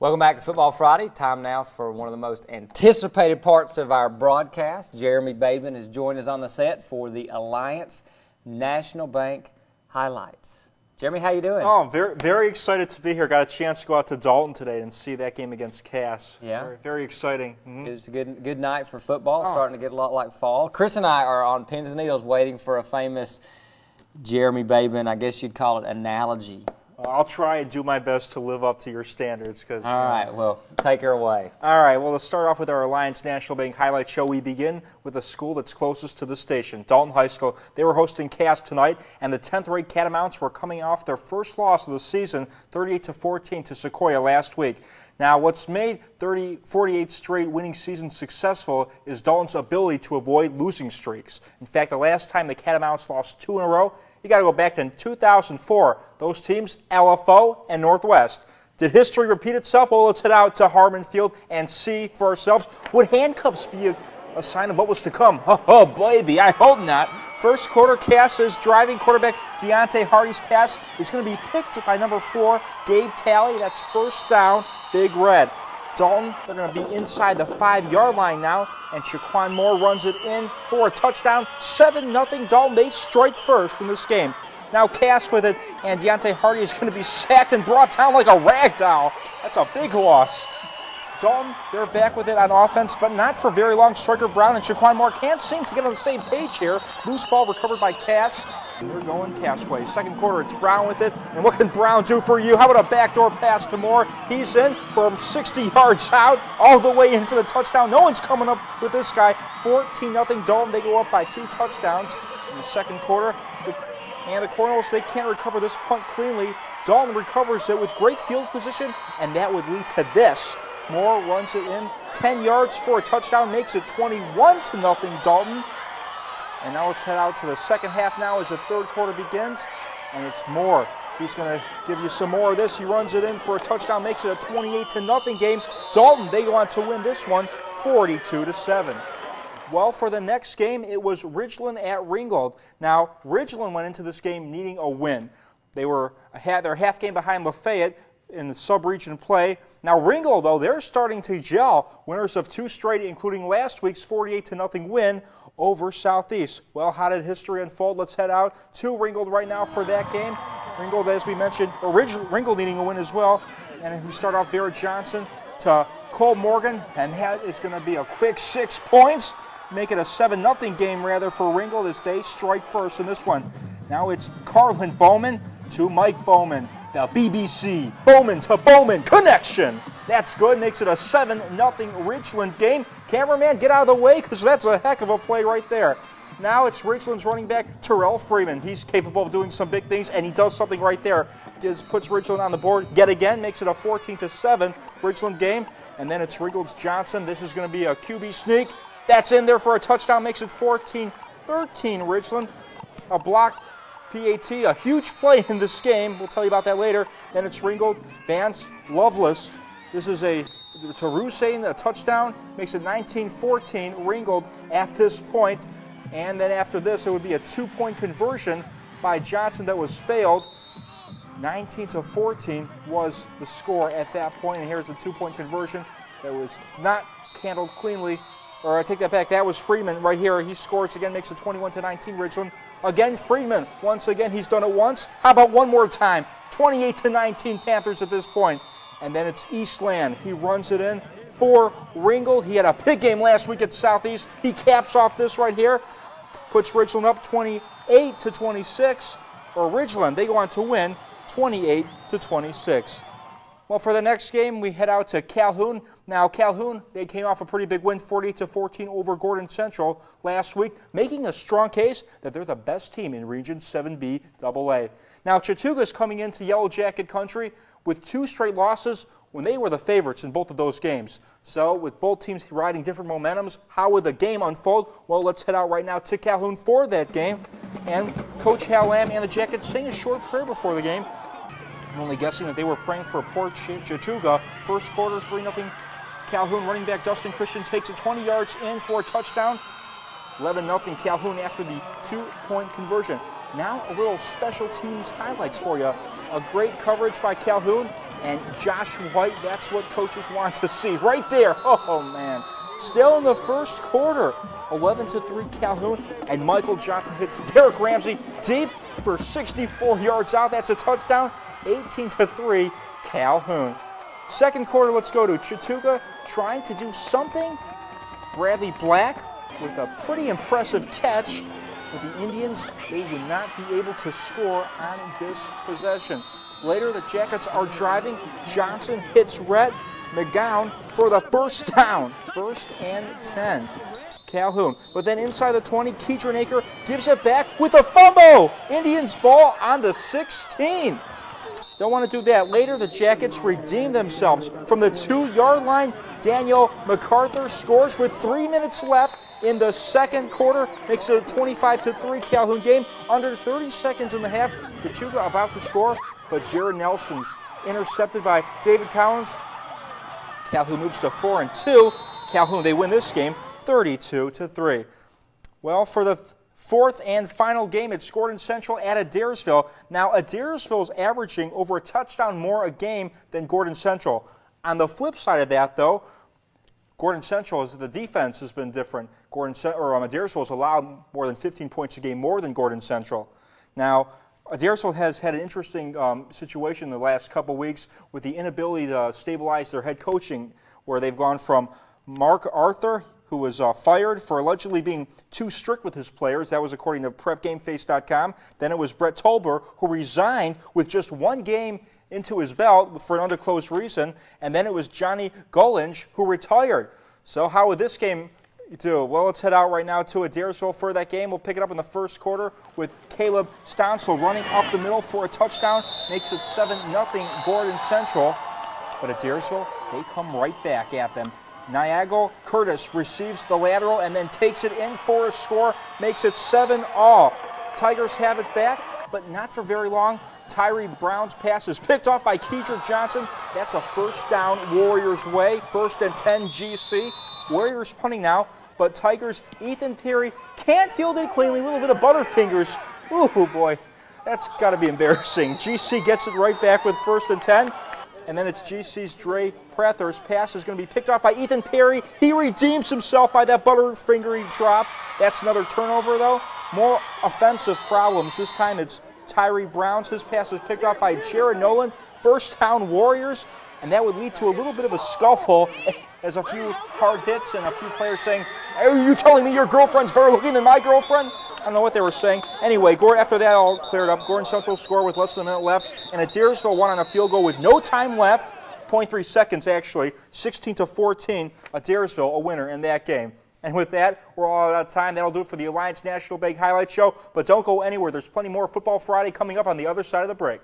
Welcome back to Football Friday. Time now for one of the most anticipated parts of our broadcast. Jeremy Babin has joined us on the set for the Alliance National Bank highlights. Jeremy, how you doing? Oh, very excited to be here. Got a chance to go out to Dalton today and see that game against Cass. Yeah. Very exciting. It was a good night for football, starting to get a lot like fall. Chris and I are on pins and needles waiting for a famous Jeremy Babin, I guess you'd call it, analogy. I'll try and do my best to live up to your standards. All right, well, take her away. All right, well, let's start off with our Alliance National Bank highlight show. We begin with the school that's closest to the station, Dalton High School. They were hosting Cass tonight, and the 10th-rate Catamounts were coming off their first loss of the season, 38-14 to Sequoia last week. Now, what's made 48 straight winning seasons successful is Dalton's ability to avoid losing streaks. In fact, the last time the Catamounts lost 2 in a row, you got to go back to 2004. Those teams, LFO and Northwest. Did history repeat itself? Well, let's head out to Harmon Field and see for ourselves. Would handcuffs be a sign of what was to come? Oh, baby, I hope not. First quarter, Cass is driving. Quarterback Deontay Hardy's pass is going to be picked by number 4, Gabe Talley. That's first down, Big Red. Dalton, they're going to be inside the 5-yard line now, and Shaquan Moore runs it in for a touchdown. 7-0 Dalton. They strike first in this game. Now Cass with it, and Deontay Hardy is going to be sacked and brought down like a rag doll. That's a big loss. Dalton, they're back with it on offense, but not for very long. Striker Brown and Shaquan Moore can't seem to get on the same page here. Loose ball recovered by Cass. And they're going Cass way. Second quarter, it's Brown with it. And what can Brown do for you? How about a backdoor pass to Moore? He's in from 60 yards out, all the way in for the touchdown. No one's coming up with this guy. 14-0 Dalton. They go up by 2 touchdowns in the second quarter. And the Cardinals, they can't recover this punt cleanly. Dalton recovers it with great field position, and that would lead to this. Moore runs it in 10 yards for a touchdown, makes it 21-0 Dalton. And now let's head out to the second half now as the third quarter begins. And it's Moore. He's going to give you some more of this. He runs it in for a touchdown, makes it a 28-0 game. Dalton, they go on to win this one 42-7. Well, for the next game, it was Ridgeland at Ringgold. Now, Ridgeland went into this game needing a win. They were their half game behind Lafayette in the sub-region play. Now Ringgold, though, they're starting to gel. Winners of 2 straight, including last week's 48-0 win over Southeast. Well, how did history unfold? Let's head out to Ringgold right now for that game. Ringgold, as we mentioned, Ringgold needing a win as well. And we start off Barrett Johnson to Cole Morgan, and that is going to be a quick 6 points. Make it a 7-0 game, rather, for Ringgold as they strike first in this one. Now it's Carlin Bowman to Mike Bowman. The BBC Bowman to Bowman connection. That's good. Makes it a 7-0 Ridgeland game. Cameraman, get out of the way because that's a heck of a play right there. Now it's Ridgeland's running back, Terrell Freeman. He's capable of doing some big things, and he does something right there. Puts Ridgeland on the board yet again. Makes it a 14-7 Ridgeland game. And then it's Ringgold's Johnson. This is going to be a QB sneak. That's in there for a touchdown. Makes it 14-13 Ridgeland. A block PAT, a huge play in this game. We'll tell you about that later. Then it's Ringgold, Vance Lovelace. This is to Rusane, a touchdown. Makes it 19-14 Ringgold at this point. And then after this, it would be a 2-point conversion by Johnson that was failed. 19-14 was the score at that point. And here's a 2-point conversion that was not handled cleanly. Or I take that back, that was Freeman right here. He scores again, makes it 21-19 Ridgeland. Again, Freeman, once again, he's done it once. How about one more time? 28-19 Panthers at this point. And then it's Eastland. He runs it in for Ringgold. He had a big game last week at Southeast. He caps off this right here. Puts Ridgeland up 28-26. Or Ridgeland, they go on to win 28-26. Well, for the next game, we head out to Calhoun. Now, Calhoun, they came off a pretty big win, 48-14 over Gordon Central last week, making a strong case that they're the best team in Region 7B AA. Now, Chattooga's coming into Yellow Jacket country with 2 straight losses when they were the favorites in both of those games. So, with both teams riding different momentums, how would the game unfold? Well, let's head out right now to Calhoun for that game. And Coach Hal Lamb and the Jackets sang a short prayer before the game. I'm only guessing that they were praying for Port Chattooga. First quarter, 3-0 Calhoun. Running back Dustin Christian takes it 20 yards in for a touchdown. 11-0 Calhoun after the 2-point conversion. Now a little special teams highlights for you. A great coverage by Calhoun. And Josh White, that's what coaches want to see right there. Oh, man. Still in the first quarter, 11-3 Calhoun, and Michael Johnson hits Derek Ramsey deep for 64 yards out. That's a touchdown, 18-3 Calhoun. Second quarter, let's go to Chattooga trying to do something. Bradley Black with a pretty impressive catch, but the Indians, they would not be able to score on this possession. Later, the Jackets are driving. Johnson hits Rhett McGowan for the first down. 1st and 10. Calhoun. But then inside the 20, Keedron Aker gives it back with a fumble. Indians ball on the 16. Don't want to do that. Later, the Jackets redeem themselves from the 2-yard line. Daniel MacArthur scores with 3 minutes left in the second quarter. Makes it a 25-3 Calhoun game. Under 30 seconds in the half, Chattooga about to score, but Jared Nelson's intercepted by David Collins. Calhoun moves to 4-2. Calhoun, they win this game 32-3. Well, for the fourth and final game, it's Gordon Central at Adairsville. Now, Adairsville is averaging over a touchdown more a game than Gordon Central. On the flip side of that, though, Gordon Central, the defense has been different. Adairsville has allowed more than 15 points a game more than Gordon Central. Now, Adairsville has had an interesting situation in the last couple weeks with the inability to stabilize their head coaching, where they've gone from Mark Arthur, who was fired for allegedly being too strict with his players. That was according to PrepGameFace.com. Then it was Brett Tolber, who resigned with just one game into his belt for an undisclosed reason. And then it was Johnny Gullinge, who retired. So how would this game do? Well, let's head out right now to Adairsville for that game. We'll pick it up in the first quarter with Caleb Stonsel running up the middle for a touchdown. Makes it 7-0 Gordon Central. But Adairsville, they come right back at them. Niagara Curtis receives the lateral and then takes it in for a score, makes it 7-all. Tigers have it back, but not for very long. Tyree Brown's pass is picked off by Keedron Johnson. That's a first down Warriors way. 1st and 10 GC. Warriors punting now, but Tigers, Ethan Perry can't field it cleanly. A little bit of butterfingers. Ooh, boy, that's got to be embarrassing. GC gets it right back with 1st and 10. And then it's GC's Dre Prather's pass is going to be picked off by Ethan Perry. He redeems himself by that butterfingery drop. That's another turnover, though. More offensive problems. This time it's Tyree Brown's. His pass is picked off by Jared Nolan. First down Warriors. And that would lead to a little bit of a scuffle as a few hard hits and a few players saying, "Are you telling me your girlfriend's better looking than my girlfriend?" I don't know what they were saying. Anyway, after that all cleared up, Gordon Central scored with less than a minute left, and Adairsville won on a field goal with no time left, 0.3 seconds actually, 16-14, Adairsville a winner in that game. And with that, we're all out of time. That'll do it for the Alliance National Bank Highlight Show, but don't go anywhere. There's plenty more Football Friday coming up on the other side of the break.